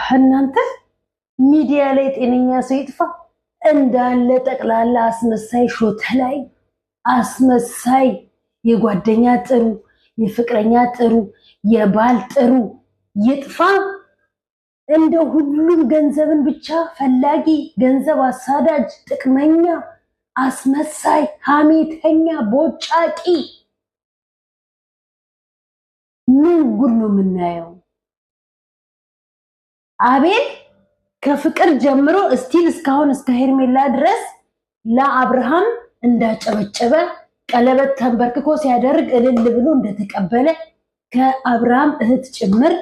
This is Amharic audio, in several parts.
እናንተ ሚዲያ ላይ ጤነኛ ሰው ይጥፋ እንዳለ ጠቅላላ አስመሳይ ሾተ ላይ አስመሳይ የጓደኛ ጥሩ የፍቅረኛ ጥሩ የባል ጥሩ ይጥፋ እንደ ሁሉም ገንዘብን ብቻ ፈላጊ ገንዘብ አሳዳጅ ጥቅመኛ አስመሳይ ሐሜተኛ ቦጫቂ ምን ጉድ ነው የምናየው? አቤል ከፍቅር ጀምሮ እስቲል እስካሁን እስከ ሄርሜላ ድረስ ለአብርሃም እንዳጨበጨበ ቀለበት ተንበርክኮ ሲያደርግ እልል ብሎ እንደተቀበለ ከአብርሃም እህት ጭምር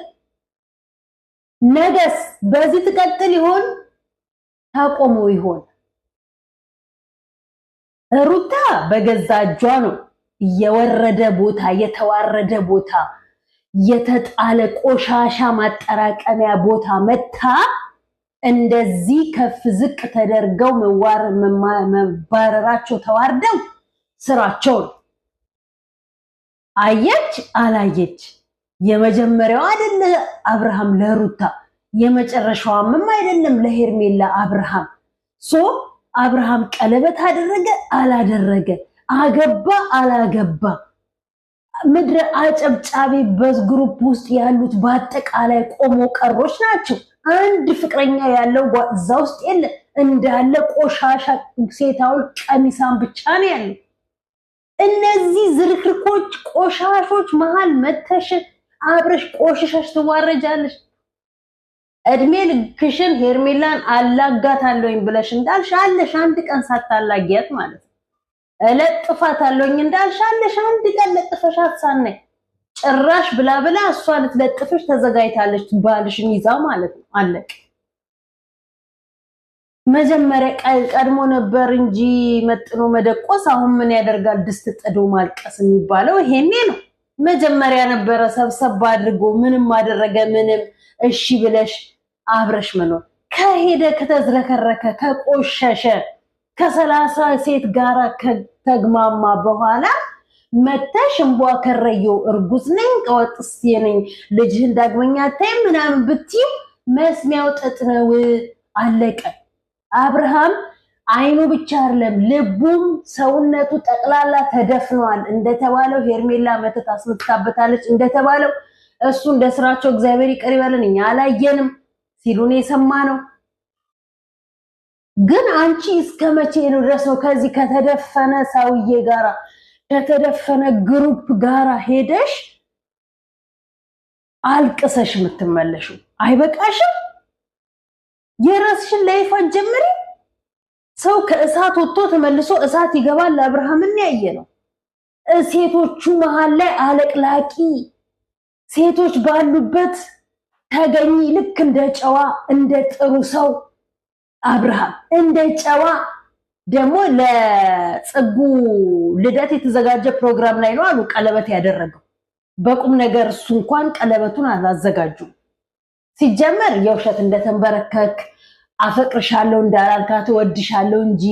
ነገስ በዚህ ተቀጥል ይሆን ታቆሙ ይሆን? ሩታ በገዛ እጇ ነው የወረደ ቦታ የተዋረደ ቦታ የተጣለ ቆሻሻ ማጠራቀሚያ ቦታ መታ እንደዚህ ከፍ ዝቅ ተደርገው መባረራቸው ተዋርደው ስራቸው አየች አላየች የመጀመሪያው አይደለ አብርሃም ለሩታ የመጨረሻውም አይደለም ለሄርሜላ አብርሃም አብርሃም ቀለበት አደረገ አላደረገ አገባ አላገባ ምድረ አጨብጫቢ በግሩፕ ውስጥ ያሉት በአጠቃላይ ቆሞ ቀሮች ናቸው። አንድ ፍቅረኛ ያለው እዛ ውስጥ የለ እንዳለ ቆሻሻ ሴታው ቀሚሳን ብቻ ነው ያለው። እነዚህ ዝርክርኮች ቆሻሾች መሃል መተሽ አብረሽ ቆሽሸሽ ትዋረጃለሽ። እድሜ ልክሽን ሄርሜላን አላጋታለሁኝ ብለሽ እንዳልሽ አለሽ አንድ ቀን ሳታላጊያት ማለት ነው። እለጥፋታለሁኝ እንዳልሽ አለሽ አንድ ቀን ለጥፈሻት ሳናይ ጭራሽ ብላ እሷ ልትለጥፍሽ ተዘጋጅታለች ባልሽን ይዛ ማለት ነው። አለቅ መጀመሪያ ቀድሞ ነበር እንጂ መጥኖ መደቆስ አሁን ምን ያደርጋል ድስት ጥዶ ማልቀስ የሚባለው ይሄኔ ነው። መጀመሪያ ነበረ ሰብሰብ አድርጎ ምንም አደረገ ምንም እሺ ብለሽ አብረሽ መኖር ከሄደ ከተዝረከረከ ከቆሸሸ ከ30 ሴት ጋራ ከተግማማ በኋላ መተሽ እንቧ ከረየው እርጉዝ ነኝ ቀወጥስ የነኝ ልጅህን ዳግመኛ ታይም ምናምን ብትይ መስሚያው ጥጥ ነው አለቀ። አብርሃም አይኑ ብቻ አይደለም ልቡም ሰውነቱ ጠቅላላ ተደፍኗል። እንደተባለው ሄርሜላ መተት አስመታበታለች እንደተባለው እሱ እንደስራቸው እግዚአብሔር ይቅር ይበለን እኛ አላየንም ሲሉን የሰማነው። ግን አንቺ እስከመቼ ነው ድረስ ነው ከዚህ ከተደፈነ ሰውዬ ጋራ ከተደፈነ ግሩፕ ጋራ ሄደሽ አልቅሰሽ የምትመለሹ? አይበቃሽም? የራስሽን ላይፍ ጀምሪ። ሰው ከእሳት ወጥቶ ተመልሶ እሳት ይገባል። ለአብርሃምን ያየ ነው። ሴቶቹ መሃል ላይ አለቅላቂ ሴቶች ባሉበት ተገኝ ልክ እንደ ጨዋ እንደ ጥሩ ሰው አብርሃም እንደ ጨዋ ደግሞ ለጽጉ ልደት የተዘጋጀ ፕሮግራም ላይ ነው አሉ ቀለበት ያደረገው። በቁም ነገር እሱ እንኳን ቀለበቱን አላዘጋጁም። ሲጀመር የውሸት እንደተንበረከክ አፈቅርሻለሁ እንዳላልካት ወድሻለሁ እንጂ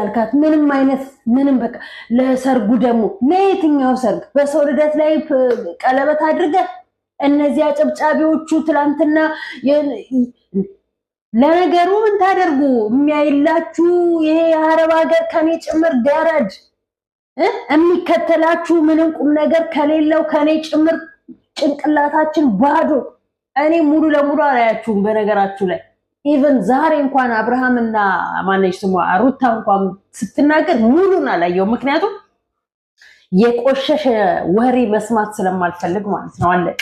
አልካት ምንም አይነት ምንም በቃ ለሰርጉ ደግሞ ለየትኛው ሰርግ በሰው ልደት ላይ ቀለበት አድርገ እነዚህ አጨብጫቢዎቹ ትላንትና ለነገሩ ምን ታደርጉ የሚያይላችሁ ይሄ የአረብ ሀገር ከኔ ጭምር ገረድ የሚከተላችሁ ምንም ቁም ነገር ከሌለው ከኔ ጭምር ጭንቅላታችን ባዶ። እኔ ሙሉ ለሙሉ አላያችሁም በነገራችሁ ላይ ኢቭን ዛሬ እንኳን አብርሃምና ማነሽ ስሟ ሩታ እንኳን ስትናገር ሙሉን አላየው። ምክንያቱም የቆሸሸ ወሬ መስማት ስለማልፈልግ ማለት ነው። አለቅ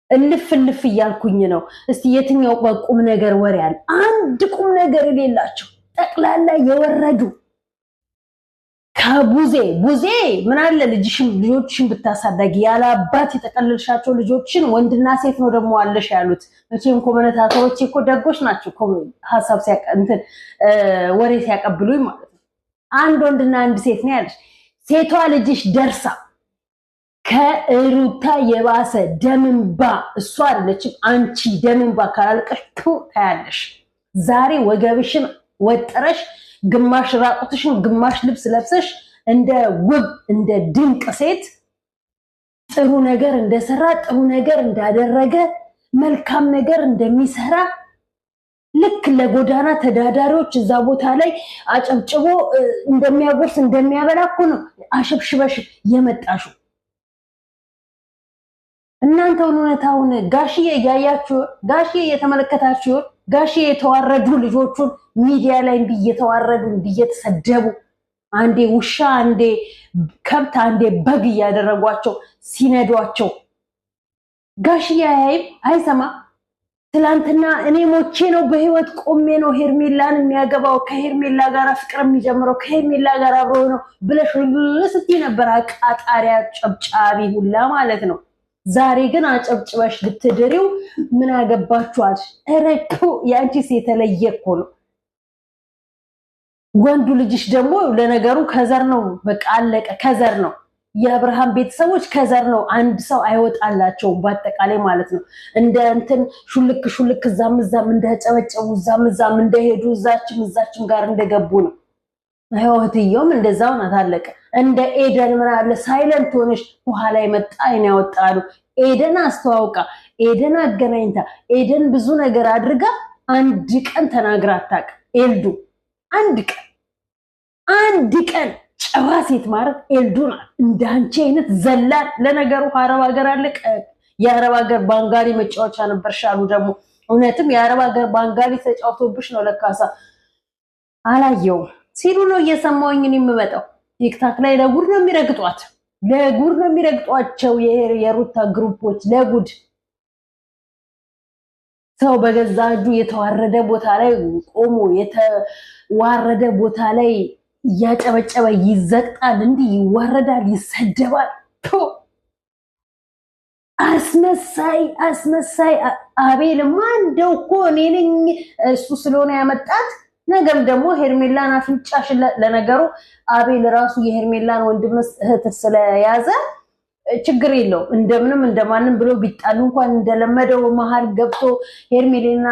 እልፍ እያልኩኝ ነው። እስቲ የትኛው ቁም ነገር ወሬ አለ? አንድ ቁም ነገር የሌላቸው ጠቅላላ የወረዱ ከቡዜ ምን አለ ልጆችሽን ብታሳዳጊ ያለ አባት የተቀለልሻቸው ልጆችሽን ወንድና ሴት ነው ደግሞ አለሽ ያሉት። መቼም ኮሜንታተሮች እኮ ደጎች ናቸው። ሐሳብ ወሬ ሲያቀብሉኝ ማለት ነው። አንድ ወንድና አንድ ሴት ነው ያለሽ። ሴቷ ልጅሽ ደርሳ ከሩታ የባሰ ደምንባ እሷ አይደለችም አንቺ ደምንባ ካላልቀሽ ታያለሽ። ዛሬ ወገብሽን ወጥረሽ ግማሽ ራቁትሽን ግማሽ ልብስ ለብሰሽ እንደ ውብ እንደ ድንቅ ሴት ጥሩ ነገር እንደሰራ ጥሩ ነገር እንዳደረገ መልካም ነገር እንደሚሰራ ልክ ለጎዳና ተዳዳሪዎች እዛ ቦታ ላይ አጨብጭቦ እንደሚያጎርስ እንደሚያበላ እኮ ነው አሸብሽበሽ የመጣሽው። እናንተ እውነታውን ጋሽዬ ያያችሁ ጋሽዬ የተመለከታችሁ ጋሽዬ የተዋረዱ ልጆቹን ሚዲያ ላይ እየተዋረዱ እየተሰደቡ አንዴ ውሻ አንዴ ከብት አንዴ በግ እያደረጓቸው ሲነዷቸው ጋሽዬ አያይም አይሰማ። ትላንትና እኔ ሞቼ ነው በህይወት ቆሜ ነው ሄርሜላን የሚያገባው ከሄርሜላ ጋር ፍቅር የሚጀምረው ከሄርሜላ ጋር አብሮ ነው ብለሽ ስትይ ነበር አቃጣሪያ ጨብጫቢ ሁላ ማለት ነው። ዛሬ ግን አጨብጭበሽ ልትድሪው ምን አገባችኋል? እረኩ ያንቺስ የተለየ እኮ ነው። ወንዱ ልጅሽ ደግሞ ለነገሩ ከዘር ነው፣ በቃ አለቀ። ከዘር ነው። የአብርሃም ቤተሰቦች ከዘር ነው። አንድ ሰው አይወጣላቸውም በአጠቃላይ ማለት ነው። እንደ እንትን ሹልክ ሹልክ እዛም እዛም እንዳጨበጨቡ እዛም እዛም እንደሄዱ እዛችም ጋር እንደገቡ ነው። ህይወትየውም እንደዛው ናት። አለቀ። እንደ ኤደን ምን አለ ሳይለንት ሆነሽ በኋላ የመጣ አይን ያወጣሉ። ኤደን አስተዋውቃ ኤደን አገናኝታ ኤደን ብዙ ነገር አድርጋ አንድ ቀን ተናግራ አታውቅም። ኤልዱ አንድ ቀን ጨዋ ሴት ማለት ኤልዱ ናት። እንዳንቺ አይነት ዘላን ለነገሩ አረብ ሀገር አለ። የአረብ ሀገር ባንጋሊ መጫወቻ ነበርሻሉ። ደግሞ እውነትም የአረብ ሀገር ባንጋሊ ተጫውቶብሽ ነው ለካሳ። አላየውም ሲሉ ነው እየሰማሁኝ የምመጣው። ቲክታክ ላይ ለጉድ ነው የሚረግጧቸው የሩታ ግሩፖች ለጉድ። ሰው በገዛ እጁ የተዋረደ ቦታ ላይ ቆሞ የተዋረደ ቦታ ላይ እያጨበጨበ ይዘቅጣል፣ እንዲህ ይዋረዳል፣ ይሰደባል። አስመሳይ አቤልማ እንደው እኮ እኔ ነኝ እሱ ስለሆነ ያመጣት ነገም ደግሞ ሄርሜላን አፍንጫሽ ለነገሩ አቤል ራሱ የሄርሜላን ወንድም እህት ስለያዘ ችግር የለው እንደምንም እንደማንም ብሎ ቢጣሉ እንኳን እንደለመደው መሃል ገብቶ ሄርሜላና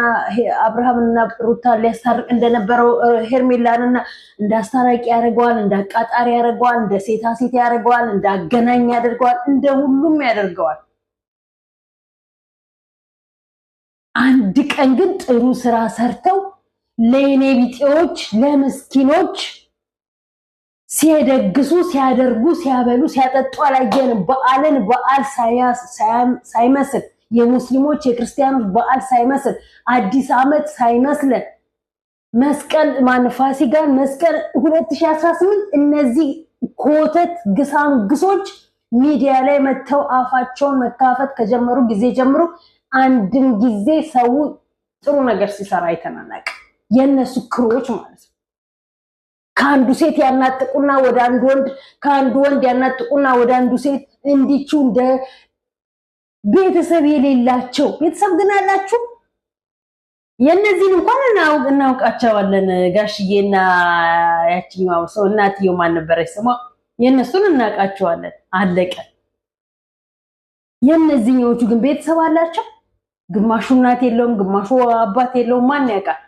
አብርሃምና ሩታ ሊያስታርቅ እንደነበረው ሄርሜላንና እንዳስታራቂ ያደርገዋል፣ እንዳቃጣሪ ያደርገዋል፣ እንደ ሴታ ሴት ያደርገዋል፣ እንዳገናኝ ያደርገዋል፣ እንደ ሁሉም ያደርገዋል። አንድ ቀን ግን ጥሩ ስራ ሰርተው ለኔ ቢጤዎች ለምስኪኖች ሲያደግሱ ሲያደርጉ ሲያበሉ ሲያጠጡ አላየንም። በዓልን በዓል ሳይመስል የሙስሊሞች የክርስቲያኖች በዓል ሳይመስል አዲስ ዓመት ሳይመስል መስቀል ፋሲካን መስቀል 2018 እነዚህ ኮተት ግሳንግሶች ሚዲያ ላይ መተው አፋቸውን መካፈት ከጀመሩ ጊዜ ጀምሮ አንድም ጊዜ ሰው ጥሩ ነገር ሲሰራ አይተናናቅ። የነሱ ክሮች ማለት ነው። ከአንዱ ሴት ያናጥቁና ወደ አንዱ ወንድ፣ ከአንዱ ወንድ ያናጥቁና ወደ አንዱ ሴት እንዲቹ እንደ ቤተሰብ የሌላቸው። ቤተሰብ ግን አላችሁ። የነዚህን እንኳን እናውቃቸዋለን። ጋሽዬና ያቺኛው ሰው እናትየው ማን ነበረች ስሟ? የነሱን እናውቃቸዋለን። አለቀ። የነዚህኞቹ ግን ቤተሰብ አላቸው። ግማሹ እናት የለውም፣ ግማሹ አባት የለውም። ማን ያውቃል?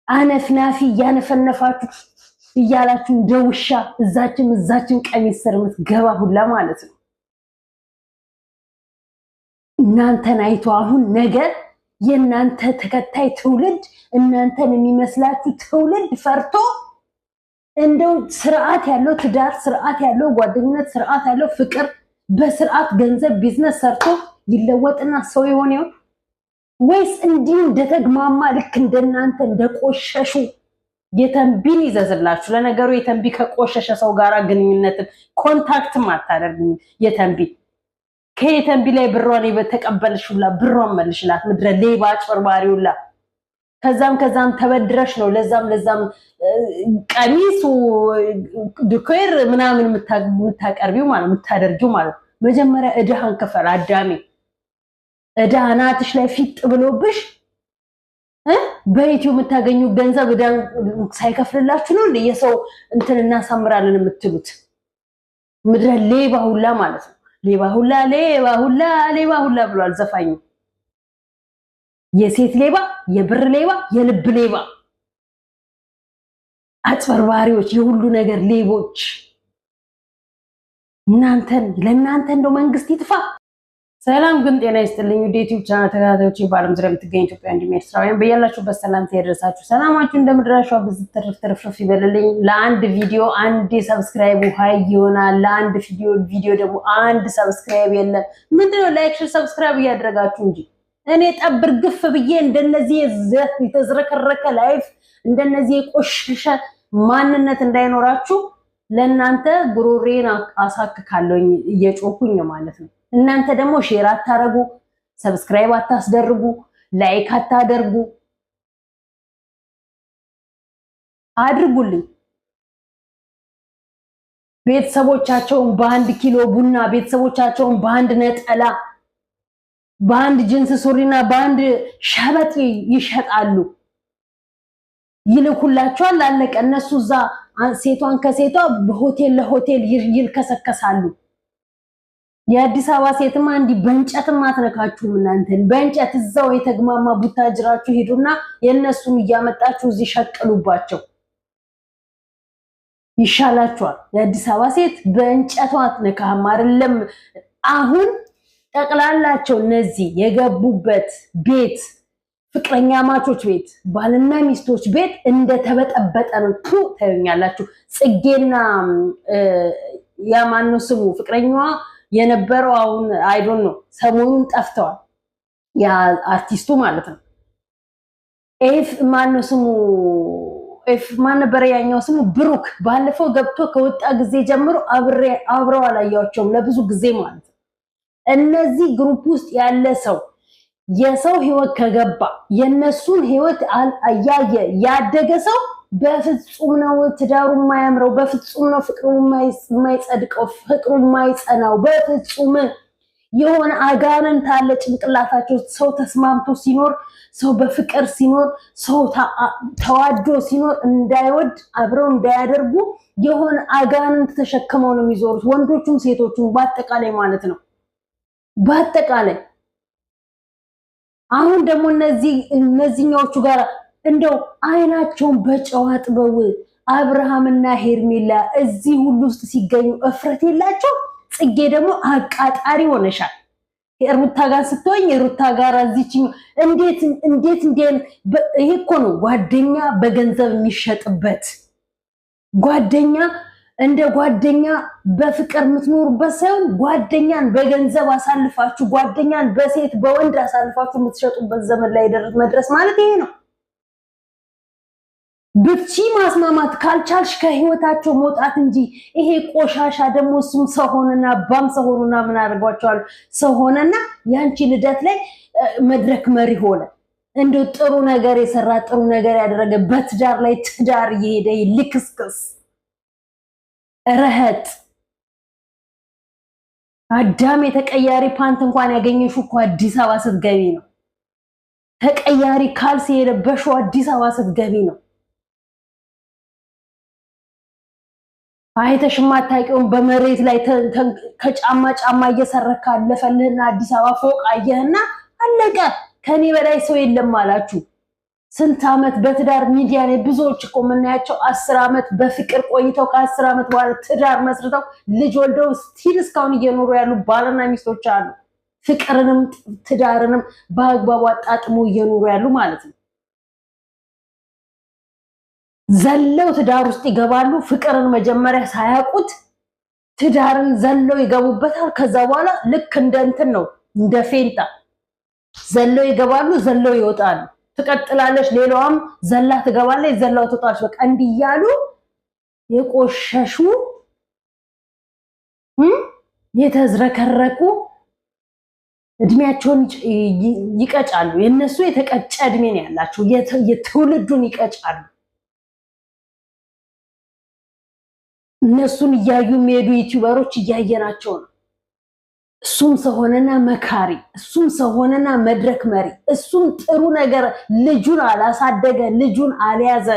አነፍናፊ እያነፈነፋችሁ እያላችሁ እንደ ውሻ እዛችን ቀሚስ ስር የምትገባ ሁላ ማለት ነው። እናንተን አይቶ አሁን ነገር የእናንተ ተከታይ ትውልድ እናንተን የሚመስላችሁ ትውልድ ፈርቶ እንደው ስርዓት ያለው ትዳር፣ ስርዓት ያለው ጓደኝነት፣ ስርዓት ያለው ፍቅር በስርዓት ገንዘብ ቢዝነስ ሰርቶ ይለወጥና ሰው ይሆን ይሆን ወይስ እንዲሁ እንደተግማማ ልክ እንደናንተ እንደቆሸሹ? የተንቢን ይዘዝላችሁ። ለነገሩ የተንቢ ከቆሸሸ ሰው ጋራ ግንኙነትን ኮንታክትም አታደርግም። የተንቢ ከየተንቢ ላይ ብሯን በተቀበልሽውላ ብሯን መልሽላት። ምድረ ሌባ አጭበርባሪውላ። ከዛም ተበድረሽ ነው ለዛም ቀሚሱ ዱኮር ምናምን የምታቀርቢው ማለት የምታደርጊው ማለት። መጀመሪያ እዳህን ክፈል አዳሜ። እዳ አናትሽ ላይ ፊት ብሎብሽ በኢትዮ የምታገኙ ገንዘብ እዳ ሳይከፍልላችሁ ነው እንደ የሰው እንትን እናሳምራለን የምትሉት? ምድረ ሌባ ሁላ ማለት ነው። ሌባ ሁላ ብሏል ዘፋኙ። የሴት ሌባ፣ የብር ሌባ፣ የልብ ሌባ፣ አጭበርባሪዎች፣ የሁሉ ነገር ሌቦች። ለእናንተ እንደው መንግስት ይጥፋ። ሰላም ግን ጤና ይስጥልኝ ወደ ዩቲዩብ ቻናል ተከታታዮች በዓለም ዙሪያ የምትገኙ ኢትዮጵያ ኤርትራውያን በያላችሁበት ሰላምታ ይድረሳችሁ። ሰላማችሁ እንደምድራሻው ብዙ ትርፍርፍ ይበልልኝ። ለአንድ ቪዲዮ አንድ ሰብስክራይብ ሃይ ይሆናል። ለአንድ ቪዲዮ ደግሞ አንድ ሰብስክራይብ የለም። ምንድነው ላይክ ሰብስክራይብ እያደረጋችሁ እንጂ እኔ ጠብር ግፍ ብዬ እንደነዚህ የተዝረከረከ ላይፍ እንደነዚህ የቆሸሸ ማንነት እንዳይኖራችሁ ለእናንተ ጉሮሬን አሳክካለሁኝ እየጮኩኝ ማለት ነው። እናንተ ደግሞ ሼር አታረጉ፣ ሰብስክራይብ አታስደርጉ፣ ላይክ አታደርጉ። አድርጉልኝ። ቤተሰቦቻቸውን በአንድ ኪሎ ቡና፣ ቤተሰቦቻቸውን በአንድ ነጠላ፣ በአንድ ጅንስ ሱሪና በአንድ ሸበጥ ይሸጣሉ። ይልኩላቸዋል። አለቀ። እነሱ እዛ ሴቷን ከሴቷ በሆቴል ለሆቴል ይልከሰከሳሉ። የአዲስ አበባ ሴትማ እንዲህ በእንጨትም አትነካችሁም። እናንተን በእንጨት እዛው የተግማማ ቡታጅራችሁ ሄዱና የእነሱን እያመጣችሁ እዚህ ሸቅሉባቸው ይሻላችኋል። የአዲስ አበባ ሴት በእንጨቷ አትነካም። አይደለም አሁን ጠቅላላቸው እነዚህ የገቡበት ቤት ፍቅረኛ ማቾች ቤት፣ ባልና ሚስቶች ቤት እንደተበጠበጠ ነው። ታዩኛላችሁ። ጽጌና ያማነው ስሙ ፍቅረኛዋ የነበረው አሁን አይዶን ነው ሰሞኑን ጠፍተዋል። ያ አርቲስቱ ማለት ነው። ማን ነበር ያኛው ስሙ? ብሩክ። ባለፈው ገብቶ ከወጣ ጊዜ ጀምሮ አብረው አላያቸውም ለብዙ ጊዜ ማለት ነው። እነዚህ ግሩፕ ውስጥ ያለ ሰው የሰው ህይወት ከገባ የነሱን ህይወት አያየ ያደገ ሰው በፍጹም ነው ትዳሩ የማያምረው፣ በፍጹም ነው ፍቅሩ የማይጸድቀው፣ ፍቅሩ የማይጸናው። በፍጹም የሆነ አጋንንት አለ ጭንቅላታቸው። ሰው ተስማምቶ ሲኖር፣ ሰው በፍቅር ሲኖር፣ ሰው ተዋዶ ሲኖር እንዳይወድ አብረው እንዳያደርጉ የሆነ አጋንንት ተሸክመው ነው የሚዞሩት፣ ወንዶቹም ሴቶቹም በአጠቃላይ ማለት ነው። በአጠቃላይ አሁን ደግሞ እነዚህኛዎቹ ጋር እንደው አይናቸውን በጨዋ ጥበው አብርሃምና ሄርሜላ እዚህ ሁሉ ውስጥ ሲገኙ እፍረት የላቸው። ጽጌ ደግሞ አቃጣሪ ሆነሻል። የሩታ ጋር ስትሆኝ የሩታ ጋር እዚች እንዴት ይሄ እኮ ነው ጓደኛ በገንዘብ የሚሸጥበት። ጓደኛ እንደ ጓደኛ በፍቅር የምትኖሩበት ሳይሆን ጓደኛን በገንዘብ አሳልፋችሁ፣ ጓደኛን በሴት በወንድ አሳልፋችሁ የምትሸጡበት ዘመን ላይ መድረስ ማለት ይሄ ነው። ብቻ ማስማማት ካልቻልሽ ከህይወታቸው መውጣት እንጂ ይሄ ቆሻሻ ደግሞ እሱም ሰው ሆነና ባም ሰው ሆነና ምን አድርጓቸዋል? ሰው ሆነና ያንቺ ልደት ላይ መድረክ መሪ ሆነ። እንደው ጥሩ ነገር የሰራ ጥሩ ነገር ያደረገ በትዳር ላይ ትዳር እየሄደ ልክስክስ ረህጥ አዳም የተቀያሪ ፓንት እንኳን ያገኘሽው እኮ አዲስ አበባ ስትገቢ ነው። ተቀያሪ ካልሲ የለበሽው አዲስ አበባ ስትገቢ ነው። አይተሽ ማታውቂውን በመሬት ላይ ከጫማ ጫማ እየሰረካ አለፈልህና አዲስ አበባ ፎቅ አየህና አለቀ። ከኔ በላይ ሰው የለም አላችሁ። ስንት ዓመት በትዳር ሚዲያ ላይ ብዙዎች እኮ የምናያቸው 10 ዓመት በፍቅር ቆይተው ከ10 ዓመት በኋላ ትዳር መስርተው ልጅ ወልደው ስቲል እስካሁን እየኖሩ ያሉ ባልና ሚስቶች አሉ። ፍቅርንም ትዳርንም በአግባቡ አጣጥሞ እየኖሩ ያሉ ማለት ነው። ዘለው ትዳር ውስጥ ይገባሉ። ፍቅርን መጀመሪያ ሳያውቁት ትዳርን ዘለው ይገቡበታል። ከዛ በኋላ ልክ እንደ እንትን ነው እንደ ፌንጣ ዘለው ይገባሉ፣ ዘለው ይወጣሉ። ትቀጥላለች፣ ሌላዋም ዘላ ትገባለች፣ ዘላው ትወጣለች። በቃ እንዲያሉ የቆሸሹ የተዝረከረቁ እድሜያቸውን ይቀጫሉ። የነሱ የተቀጨ እድሜ ነው ያላቸው፣ የትውልዱን ይቀጫሉ። እነሱን እያዩ የሚሄዱ ዩቲዩበሮች እያየናቸው ነው። እሱም ሰው ሆነና መካሪ፣ እሱም ሰው ሆነና መድረክ መሪ፣ እሱም ጥሩ ነገር ልጁን አላሳደገ፣ ልጁን አልያዘ፣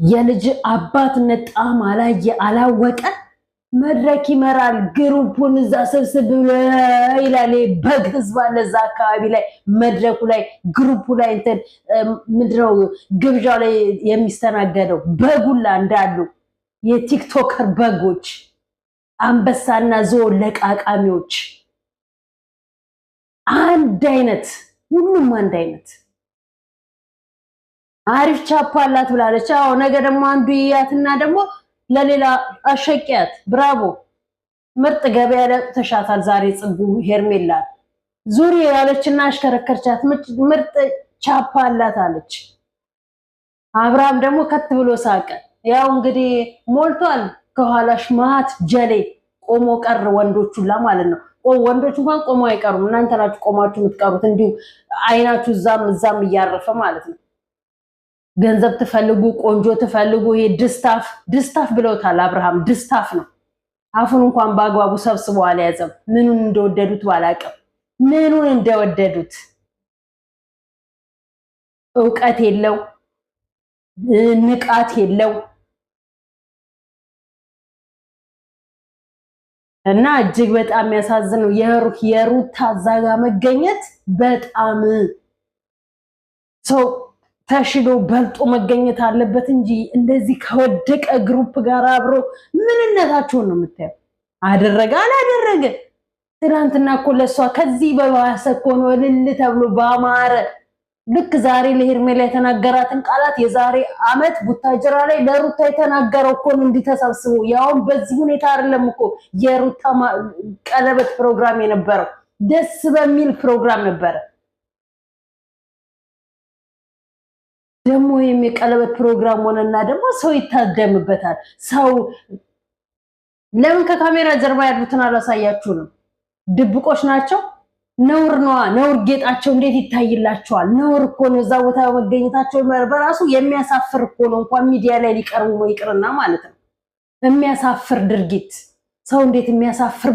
የልጅ አባትነት ጣዕም አላየ፣ አላወቀ። መድረክ ይመራል። ግሩፑን እዛ ስብስብ ይላል። በግ ህዝብ አለ እዛ አካባቢ ላይ መድረኩ ላይ ግሩፑ ላይ እንትን ምንድነው ግብዣው ላይ የሚስተናገደው በጉላ እንዳሉ የቲክቶከር በጎች አንበሳና ዝሆን ለቃቃሚዎች አንድ አይነት ሁሉም አንድ አይነት አሪፍ ቻፓ አላት ብላለች። አዎ ነገ ደግሞ አንዱ ይያትና ደግሞ ለሌላ አሸቂያት። ብራቮ ምርጥ ገበያ ላይ ተሻታል ዛሬ ጽጉ ሄርሜላ ዙሪ ያለችና አሽከረከርቻት። ምርጥ ቻፓ አላት አለች። አብርሃም ደግሞ ከት ብሎ ሳቀ። ያው እንግዲህ ሞልቷል ከኋላሽ ማት ጀሌ ቆሞ ቀር ወንዶቹላ ማለት ነው። ወንዶች እንኳን ቆሞ አይቀሩም። እናንተ ናችሁ ቆማችሁ የምትቀሩት እንዲሁ አይናችሁ እዛም እያረፈ ማለት ነው። ገንዘብ ትፈልጉ ቆንጆ ትፈልጉ ይሄ ድስታፍ ብለውታል። አብርሃም ድስታፍ ነው። አፉን እንኳን በአግባቡ ሰብስቦ አልያዘም። ምኑን እንደወደዱት ባላቀም ምኑን እንደወደዱት እውቀት የለው ንቃት የለው እና እጅግ በጣም ያሳዝነው የሩታ ዛጋ መገኘት በጣም ሰው ተሽሎ በልጦ መገኘት አለበት እንጂ እንደዚህ ከወደቀ ግሩፕ ጋር አብሮ ምንነታቸውን ነው የምታየው። አደረገ አላደረገ ትናንትና እኮ ለሷ ከዚህ በባሰ እኮ ነው እልል ተብሎ ባማረ ልክ ዛሬ ለሄርሜላ የተናገራትን ቃላት የዛሬ አመት ቡታጅራ ላይ ለሩታ የተናገረው እኮ ነው እንዲተሰብስቡ። ያውም በዚህ ሁኔታ አይደለም እኮ የሩታ ቀለበት ፕሮግራም የነበረው ደስ በሚል ፕሮግራም ነበረ። ደግሞ የቀለበት ፕሮግራም ሆነና ደግሞ ሰው ይታደምበታል። ሰው ለምን ከካሜራ ጀርባ ያሉትን አላሳያችሁ ነው? ድብቆች ናቸው። ነውር ነዋ። ነውር ጌጣቸው እንዴት ይታይላቸዋል? ነውር እኮ ነው። እዛ ቦታ መገኘታቸው በራሱ የሚያሳፍር እኮ ነው። እንኳን ሚዲያ ላይ ሊቀርቡ ይቅርና ማለት ነው። የሚያሳፍር ድርጊት። ሰው እንዴት የሚያሳፍር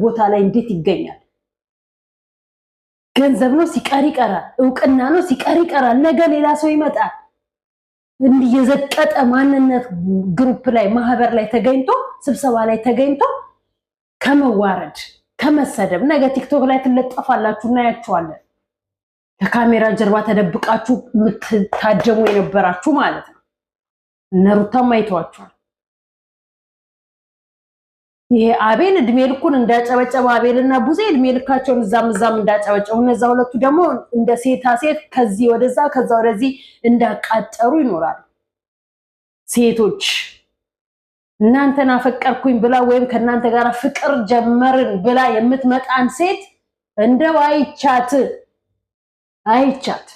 ቦታ ላይ እንዴት ይገኛል? ገንዘብ ነው ሲቀር ይቀራል። እውቅና ነው ሲቀር ይቀራል። ነገ ሌላ ሰው ይመጣል። እንዲህ የዘቀጠ ማንነት ግሩፕ ላይ ማህበር ላይ ተገኝቶ ስብሰባ ላይ ተገኝቶ ከመዋረድ ከመሰደብ ነገ ቲክቶክ ላይ ትለጠፋላችሁ እናያችኋለን። ከካሜራ ጀርባ ተደብቃችሁ የምትታጀሙ የነበራችሁ ማለት ነው። እነ ሩታም አይተዋችኋል። ይሄ አቤል እድሜ ልኩን እንዳጨበጨበ አቤልና ቡዜ እድሜ ልካቸውን እዛም እንዳጨበጨቡ እነዛ ሁለቱ ደግሞ እንደ ሴታ ሴት ከዚህ ወደዛ ከዛ ወደዚህ እንዳቃጠሩ ይኖራሉ። ሴቶች እናንተን አፈቀርኩኝ ብላ ወይም ከናንተ ጋር ፍቅር ጀመርን ብላ የምትመጣን ሴት እንደው አይቻት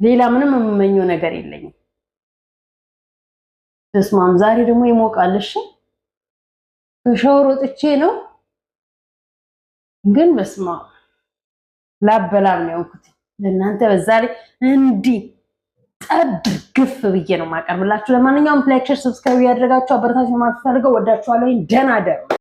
ሌላ ምንም የምመኘው ነገር የለኝም። ተስማም ዛሬ ደግሞ ይሞቃልሽ ከሻወር ወጥቼ ነው ግን መስማ ላበላም ነው እንኩት ለእናንተ በዛ ላይ እንዲህ ጠብ ግፍ ብዬ ነው ማቀርብላችሁ። ለማንኛውም ላይክ፣ ሼር፣ ሰብስክራይብ ያደርጋችሁ አበረታችሁ ማለት ፈልገው ወዳችኋለሁ። ደህና ደሩ።